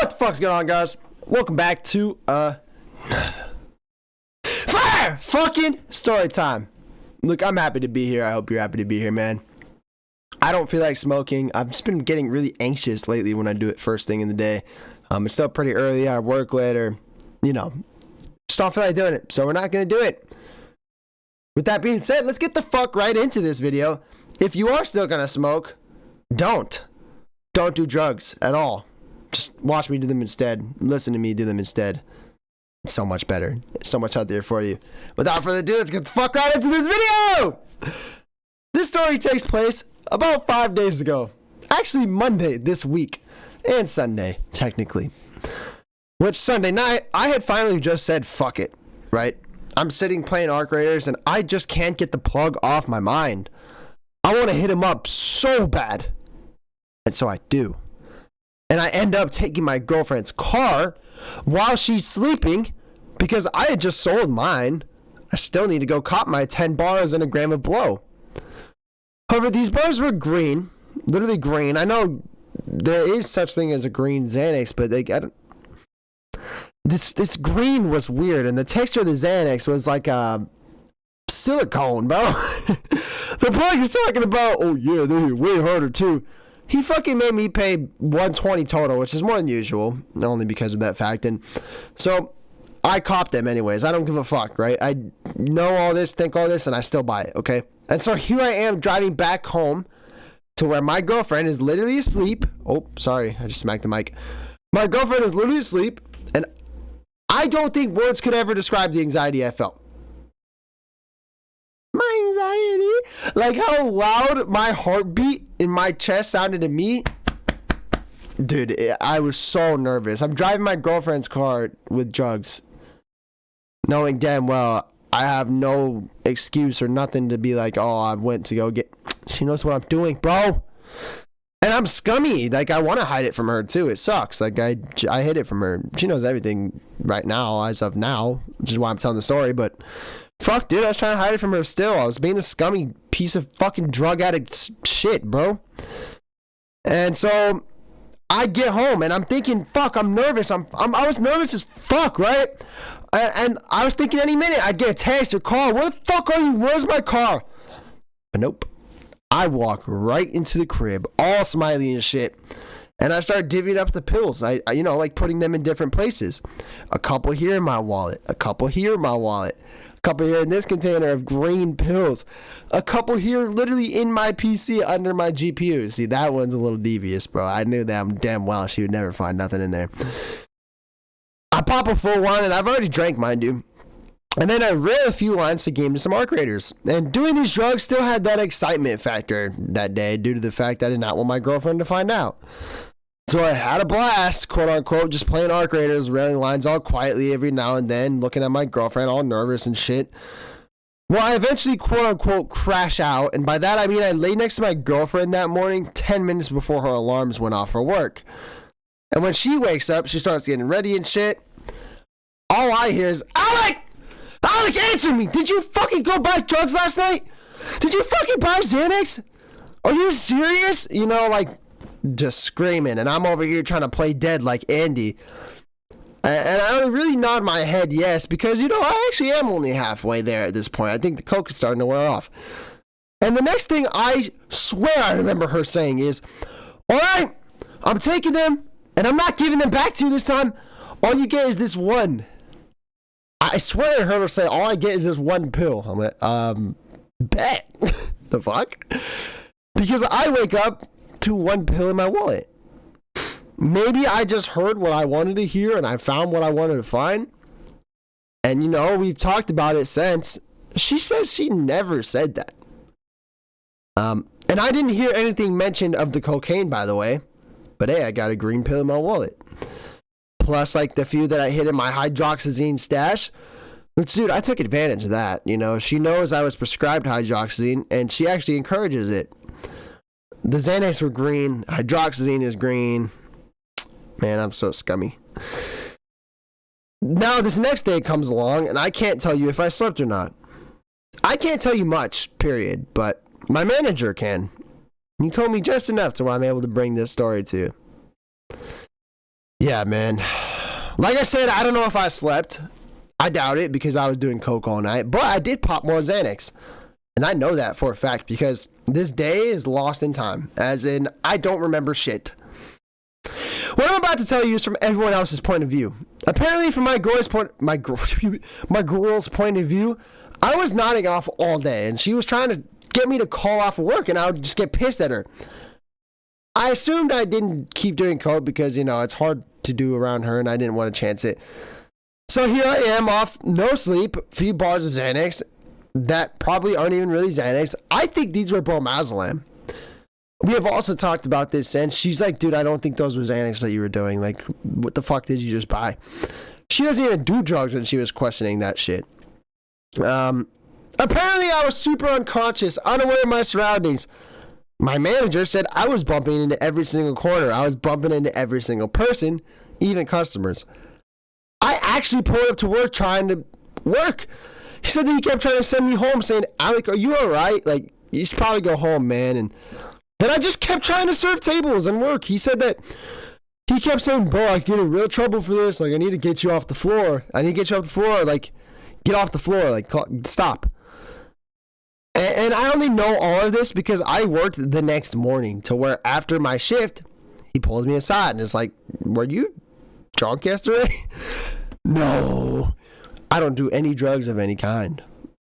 What the fuck's going on, guys? Welcome back to fire fucking story time. Look, I'm happy to be here. I hope you're happy to be here, man. I don't feel like smoking. I've just been getting really anxious lately when I do it first thing in the day. It's still pretty early. I work later, just don't feel like doing it, so we're not gonna do it. With that being said, let's get the fuck right into this video. If you are still gonna smoke, don't do drugs at all. Just watch me do them instead. Listen to me do them instead. It's so much better. It's so much out there for you. Without further ado, let's get the fuck right into this video! This story takes place about 5 days ago. Actually, Monday this week. And Sunday, technically. Which Sunday night, I had finally just said, fuck it. Right? I'm sitting playing Arc Raiders, and I just can't get the plug off my mind. I want to hit him up so bad. And so I do. And I end up taking my girlfriend's car while she's sleeping because I had just sold mine. I still need to go cop my 10 bars and a gram of blow. However, these bars were green, literally green. I know there is such thing as a green Xanax, but this green was weird, and the texture of the Xanax was like a silicone, bro. The plug is talking about, oh yeah, they're way harder too. He fucking made me pay $120 total, which is more than usual, only because of that fact. And so I copped them anyways. I don't give a fuck, right? I know all this, think all this, and I still buy it, okay? And so here I am driving back home to where my girlfriend is literally asleep. Oh, sorry, I just smacked the mic. My girlfriend is literally asleep, and I don't think words could ever describe the anxiety I felt. My anxiety, like how loud my heartbeat in my chest sounded to me. Dude, I was so nervous. I'm driving my girlfriend's car with drugs, knowing damn well I have no excuse or nothing to be like, oh, I went to go get. She knows what I'm doing, bro. And I'm scummy. Like, I want to hide it from her too. It sucks. Like, I hid it from her. She knows everything right now, as of now, which is why I'm telling the story. But fuck, dude, I was trying to hide it from her still. I was being a scummy piece of fucking drug addict shit, bro. And so I get home and I'm thinking, fuck, I'm nervous. I was nervous as fuck, right? And I was thinking any minute I'd get a text or call. Where the fuck are you? Where's my car? But nope. I walk right into the crib, all smiley and shit. And I start divvying up the pills. I like putting them in different places. A couple here in my wallet. A couple here in my wallet. A couple here in this container of green pills. A couple here literally in my PC under my GPU. See, that one's a little devious, bro. I knew that damn well she would never find nothing in there. I pop a full one, and I've already drank mine, dude. And then I read a few lines to game to some Arc Raiders. And doing these drugs still had that excitement factor that day due to the fact that I did not want my girlfriend to find out. So I had a blast, quote unquote, just playing Arc Raiders, railing lines all quietly every now and then, looking at my girlfriend all nervous and shit. Well, I eventually, quote unquote, crash out. And by that I mean I lay next to my girlfriend that morning 10 minutes before her alarms went off for work. And when she wakes up, she starts getting ready and shit. All I hear is, Alec, answer me! Did you fucking go buy drugs last night? Did you fucking buy Xanax? Are you serious? Just screaming, and I'm over here trying to play dead like Andy. And I really nod my head yes, because, I actually am only halfway there at this point. I think the coke is starting to wear off. And the next thing I swear I remember her saying is, alright, I'm taking them, and I'm not giving them back to you this time. All you get is this one. I swear I heard her say, all I get is this one pill. I'm like, bet. The fuck? Because I wake up to one pill in my wallet. Maybe I just heard what I wanted to hear and I found what I wanted to find. And we've talked about it since. She says she never said that. And I didn't hear anything mentioned of the cocaine, by the way. But hey, I got a green pill in my wallet. Plus, the few that I hid in my hydroxyzine stash. Which, dude, I took advantage of that. She knows I was prescribed hydroxyzine, and she actually encourages it. The Xanax were green. Hydroxyzine is green. Man, I'm so scummy. Now, this next day comes along, and I can't tell you if I slept or not. I can't tell you much, period, but my manager can. He told me just enough to where I'm able to bring this story to you. Yeah, man. Like I said, I don't know if I slept. I doubt it because I was doing coke all night. But I did pop more Xanax. And I know that for a fact because this day is lost in time. As in, I don't remember shit. What I'm about to tell you is from everyone else's point of view. Apparently, from my girl's point of view, I was nodding off all day. And she was trying to get me to call off of work. And I would just get pissed at her. I assumed I didn't keep doing coke because, you know, it's hard to do around her and I didn't want to chance it. So here I am off no sleep, a few bars of Xanax that probably aren't even really Xanax. I think these were bromazepam. We have also talked about this and she's like, dude, I don't think those were Xanax that you were doing. Like, what the fuck did you just buy? She doesn't even do drugs when she was questioning that shit. Apparently I was super unconscious, unaware of my surroundings. My manager said I was bumping into every single corner. I was bumping into every single person, even customers. I actually pulled up to work trying to work. He said that he kept trying to send me home saying, Alec, are you all right? Like, you should probably go home, man. And then I just kept trying to serve tables and work. He said that he kept saying, bro, I get in real trouble for this. Like, I need to get you off the floor. I need to get you off the floor. Like, get off the floor. Like, stop. And I only know all of this because I worked the next morning to where after my shift, he pulls me aside and is like, were you drunk yesterday? No, I don't do any drugs of any kind.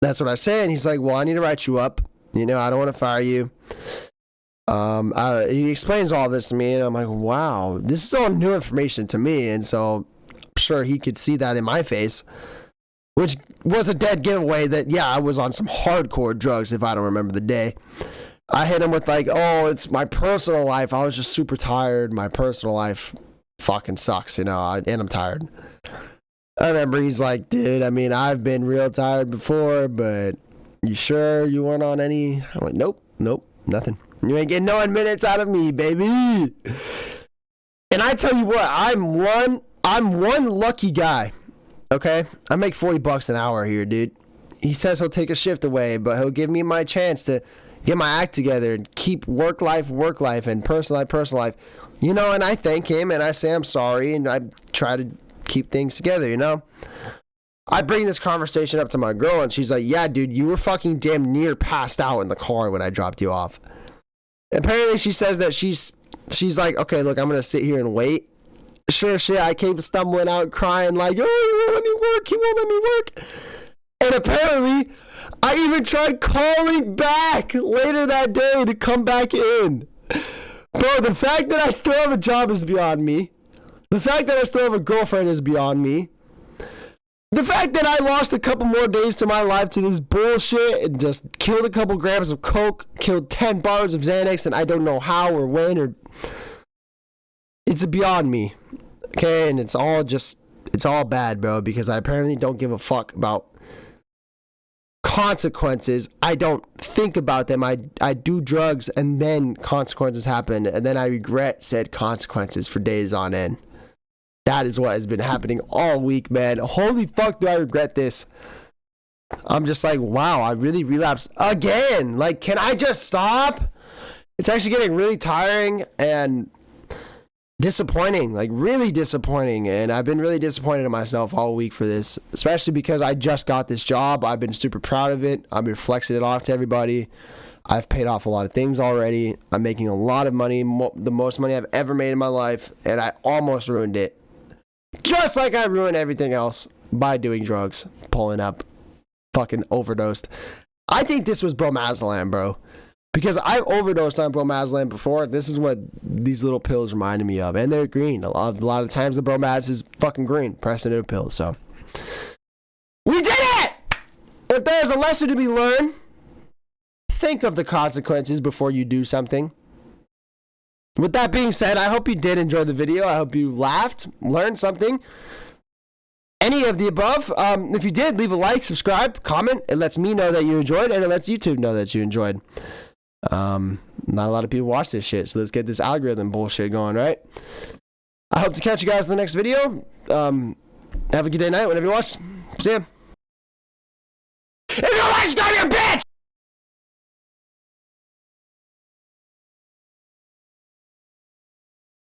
That's what I said. And he's like, well, I need to write you up. You know, I don't want to fire you. He explains all this to me and I'm like, wow, this is all new information to me. And so I'm sure he could see that in my face. Which was a dead giveaway that, yeah, I was on some hardcore drugs if I don't remember the day. I hit him with like, oh, it's my personal life. I was just super tired. My personal life fucking sucks, you know, and I'm tired. I remember he's like, dude, I mean, I've been real tired before, but you sure you weren't on any? I'm like, nope, nothing. You ain't getting no minutes out of me, baby. And I tell you what, I'm one lucky guy. Okay, I make $40 an hour here, dude. He says he'll take a shift away, but he'll give me my chance to get my act together and keep work life, and personal life. You know, and I thank him and I say I'm sorry and I try to keep things together, you know? I bring this conversation up to my girl and she's like, yeah, dude, you were fucking damn near passed out in the car when I dropped you off. Apparently she says that she's like, okay, look, I'm going to sit here and wait. Sure shit, I came stumbling out crying like, oh, he won't let me work. And apparently, I even tried calling back later that day to come back in. Bro, the fact that I still have a job is beyond me. The fact that I still have a girlfriend is beyond me. The fact that I lost a couple more days to my life to this bullshit and just killed a couple grams of coke, killed 10 bars of Xanax, and I don't know how or when or... It's beyond me. Okay, and it's all bad, bro, because I apparently don't give a fuck about consequences. I don't think about them. I do drugs and then consequences happen and then I regret said consequences for days on end. That is what has been happening all week, man. Holy fuck, do I regret this. I'm just like, wow, I really relapsed again. Like, can I just stop? It's actually getting really tiring and disappointing, like really disappointing. And I've been really disappointed in myself all week for this, especially because I just got this job. I've been super proud of it. I've been flexing it off to everybody. I've paid off a lot of things already. I'm making a lot of money, the most money I've ever made in my life, and I almost ruined it. Just like I ruined everything else by doing drugs, pulling up, fucking overdosed. I think this was bromazepam, bro. Because I've overdosed on bromazepam before. This is what these little pills reminded me of. And they're green. A lot of times the bromaz is fucking green. Pressed into a pill, so. We did it! If there's a lesson to be learned, think of the consequences before you do something. With that being said, I hope you did enjoy the video. I hope you laughed, learned something. Any of the above. If you did, leave a like, subscribe, comment. It lets me know that you enjoyed, and it lets YouTube know that you enjoyed. Not a lot of people watch this shit, so let's get this algorithm bullshit going, right? I hope to catch you guys in the next video. Have a good day, night, whenever you watch. See ya. If you like, subscribe, you bitch!